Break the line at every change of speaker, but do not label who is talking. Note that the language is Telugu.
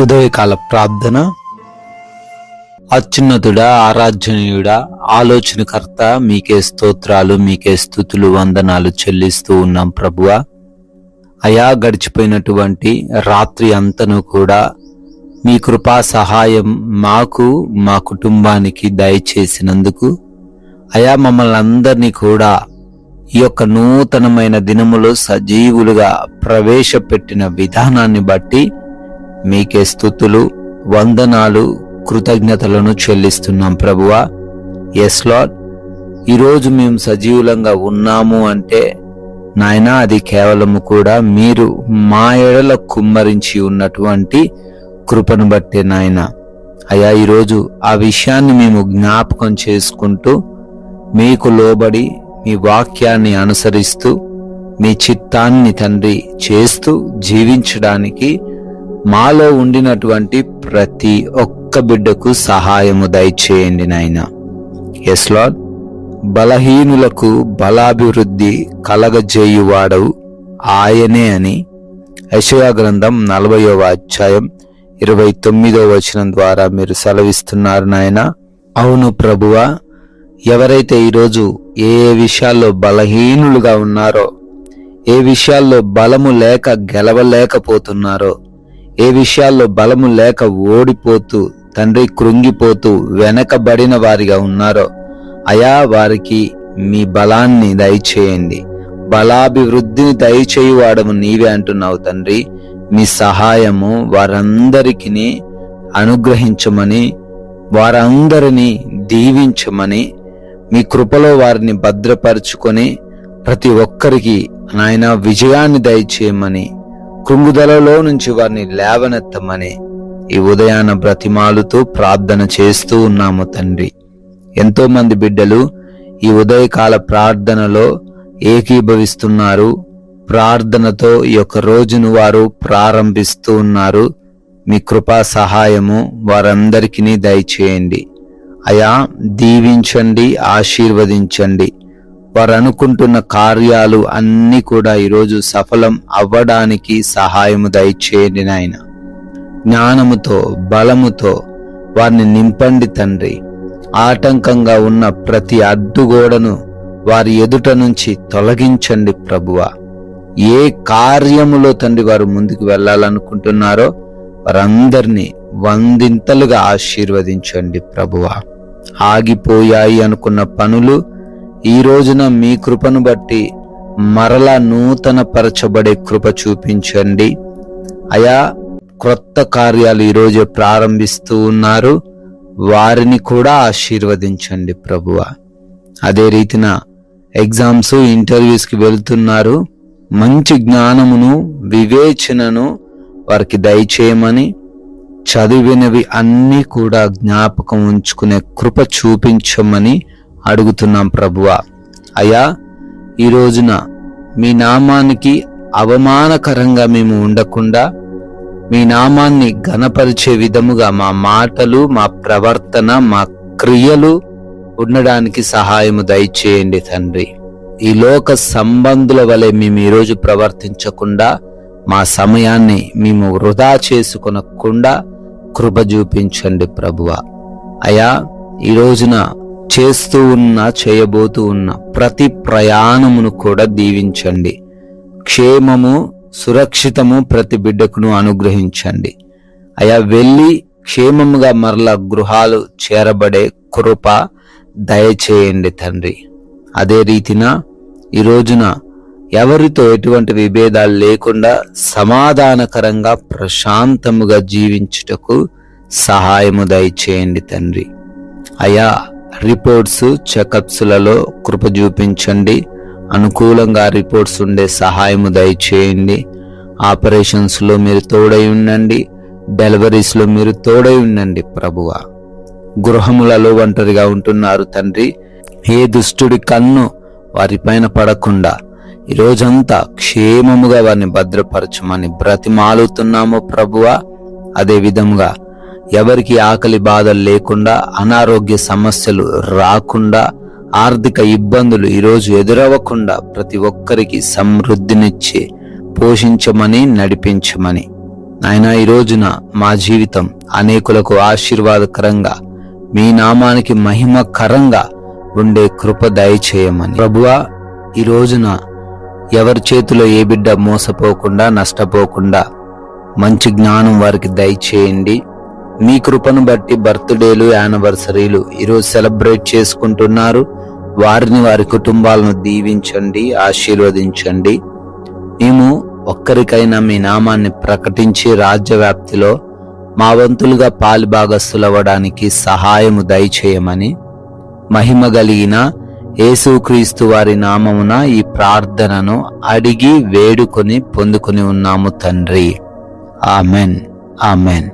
ఉదయకాల ప్రార్థన. అత్యున్నతుడా, ఆరాధ్యనీయుడా, ఆలోచనకర్త, మీకే స్తోత్రాలు, మీకే స్తుతులు, వందనాలు చెల్లిస్తూ ఉన్నాం ప్రభువా. అయా, గడిచిపోయినటువంటి రాత్రి అంతను కూడా మీ కృపా సహాయం మాకు, మా కుటుంబానికి దయచేసినందుకు అయా, మమ్మల్ని అందరినీ కూడా ఈ యొక్క నూతనమైన దినములో సజీవులుగా ప్రవేశపెట్టిన విధానాన్ని బట్టి మీకే స్తుతులు, వందనాలు, కృతజ్ఞతలను చెల్లిస్తున్నాం ప్రభువా. ఎస్ లార్డ్, ఈరోజు మేము సజీవులంగా ఉన్నాము అంటే నాయనా, అది కేవలము కూడా మీరు మా ఎడల కుమ్మరించి ఉన్నటువంటి కృపను బట్టే నాయనా. అయా, ఈరోజు ఆ విషయాన్ని మేము జ్ఞాపకం చేసుకుంటూ మీకు లోబడి మీ వాక్యాన్ని అనుసరిస్తూ మీ చిత్తాన్ని తండ్రి చేస్తూ జీవించడానికి మాలో ఉండినటువంటి ప్రతి ఒక్క బిడ్డకు సహాయము దయచేయండి నాయనా. ఎస్ లార్డ్, బలహీనులకు బలాభివృద్ధి కలగజేయువాడవు ఆయనే అని యెషయా గ్రంథం 40వ అధ్యాయం 29వ వచనం ద్వారా మీరు సెలవిస్తున్నారు నాయనా. అవును ప్రభువా, ఎవరైతే ఈరోజు ఏ విషయాల్లో బలహీనులుగా ఉన్నారో, ఏ విషయాల్లో బలము లేక గెలవలేకపోతున్నారో, ఏ విషయాల్లో బలము లేక ఓడిపోతూ తండ్రి కృంగిపోతూ వెనకబడిన వారిగా ఉన్నారో అయా, వారికి మీ బలాన్ని దయచేయండి. బలాభివృద్ధిని దయచేయువాడము నీవే అంటున్నావు తండ్రి. మీ సహాయము వారందరికీ అనుగ్రహించమని, వారందరినీ దీవించమని, మీ కృపలో వారిని భద్రపరుచుకొని ప్రతి ఒక్కరికి నాయన విజయాన్ని దయచేయమని, కృంగుదలలో నుంచి వారిని లేవనెత్తమని ఈ ఉదయాన బ్రతిమాలుతూ ప్రార్థన చేస్తూ ఉన్నాము తండ్రి. ఎంతో మంది బిడ్డలు ఈ ఉదయకాల ప్రార్థనలో ఏకీభవిస్తున్నారు. ప్రార్థనతో ఈ యొక్క రోజును వారు ప్రారంభిస్తూ ఉన్నారు. మీ కృపా సహాయము వారందరికీ దయచేయండి అయా. దీవించండి, ఆశీర్వదించండి. వారు అనుకుంటున్న కార్యాలు అన్నీ కూడా ఈరోజు సఫలం అవ్వడానికి సహాయము దయచేయండి నాయన. జ్ఞానముతో, బలముతో వారిని నింపండి తండ్రి. ఆటంకంగా ఉన్న ప్రతి అడ్డుగోడను వారి ఎదుట నుంచి తొలగించండి ప్రభువా. ఏ కార్యములో తండ్రి వారు ముందుకు వెళ్ళాలనుకుంటున్నారో వారందరినీ వందింతలుగా ఆశీర్వదించండి ప్రభువా. ఆగిపోయాయి అనుకున్న పనులు ఈ రోజున మీ కృపను బట్టి మరలా నూతన పరచబడే కృప చూపించండి అయా. క్రొత్త కార్యాలు ఈరోజు ప్రారంభిస్తూ ఉన్నారు, వారిని కూడా ఆశీర్వదించండి ప్రభువా. అదే రీతిన ఎగ్జామ్స్, ఇంటర్వ్యూస్కి వెళ్తున్నారు. మంచి జ్ఞానమును, వివేచనను వారికి దయచేయమని, చదివినవి అన్నీ కూడా జ్ఞాపకం ఉంచుకునే కృప చూపించమని అడుగుతున్నాం ప్రభువా. అయా, ఈ రోజున మీ నామానికి అవమానకరంగా మేము ఉండకుండా మీ నామాన్ని ఘనపరిచే విధముగా మా మాటలు, మా ప్రవర్తన, మా క్రియలు ఉండడానికి సహాయము దయచేయండి తండ్రి. ఈ లోక సంబంధుల వలె మేము ఈరోజు ప్రవర్తించకుండా, మా సమయాన్ని మేము వృధా చేసుకొనకుండా కృప చూపించండి ప్రభువా. అయా, ఈ రోజున చేస్తూ ఉన్న, చేయబోతూ ఉన్న ప్రతి ప్రయాణమును కూడా దీవించండి. క్షేమము, సురక్షితము ప్రతి బిడ్డకును అనుగ్రహించండి అయా. వెళ్ళి క్షేమముగా మరలా గృహాలు చేరబడే కృప దయచేయండి తండ్రి. అదే రీతిన ఈ రోజున ఎవరితో ఎటువంటి విభేదాలు లేకుండా సమాధానకరంగా ప్రశాంతముగా జీవించుటకు సహాయము దయచేయండి తండ్రి అయా. రిపోర్ట్స్, చెకప్స్లలో కృప చూపించండి. అనుకూలంగా రిపోర్ట్స్ ఉండే సహాయము దయచేయండి. ఆపరేషన్స్లో మీరు తోడై ఉండండి, డెలివరీస్లో మీరు తోడై ఉండండి ప్రభువా. గృహములలో ఒంటరిగా ఉంటున్నారు తండ్రి. ఏ దుష్టుడి కన్ను వారిపైన పడకుండా ఈ రోజంతా క్షేమముగా వారిని భద్రపరచమని బ్రతిమాలుతున్నాము ప్రభువా. అదే విధముగా ఎవరికి ఆకలి బాధలు లేకుండా, అనారోగ్య సమస్యలు రాకుండా, ఆర్థిక ఇబ్బందులు ఈరోజు ఎదురవ్వకుండా ప్రతి ఒక్కరికి సమృద్ధినిచ్చి పోషించమని, నడిపించమని నాయనా, ఈ రోజున మా జీవితం అనేకులకు ఆశీర్వాదకరంగా, మీ నామానికి మహిమకరంగా ఉండే కృప దయచేయమని ప్రభువా, ఈ రోజున ఎవరి చేతిలో ఏ బిడ్డ మోసపోకుండా, నష్టపోకుండా మంచి జ్ఞానం వారికి దయచేయండి. మీ కృపను బట్టి బర్త్డేలు, యానివర్సరీలు ఈరోజు సెలబ్రేట్ చేసుకుంటున్నారు. వారిని, వారి కుటుంబాలను దీవించండి, ఆశీర్వదించండి. మేము ఒక్కరికైనా మీ నామాన్ని ప్రకటించి రాజ్య వ్యాప్తిలో మా వంతులుగా పాలిభాగస్తులవ్వడానికి సహాయము దయచేయమని మహిమ కలిగిన యేసుక్రీస్తు వారి నామమున ఈ ప్రార్థనను అడిగి వేడుకొని పొందుకొని ఉన్నాము తండ్రి. Amen, amen.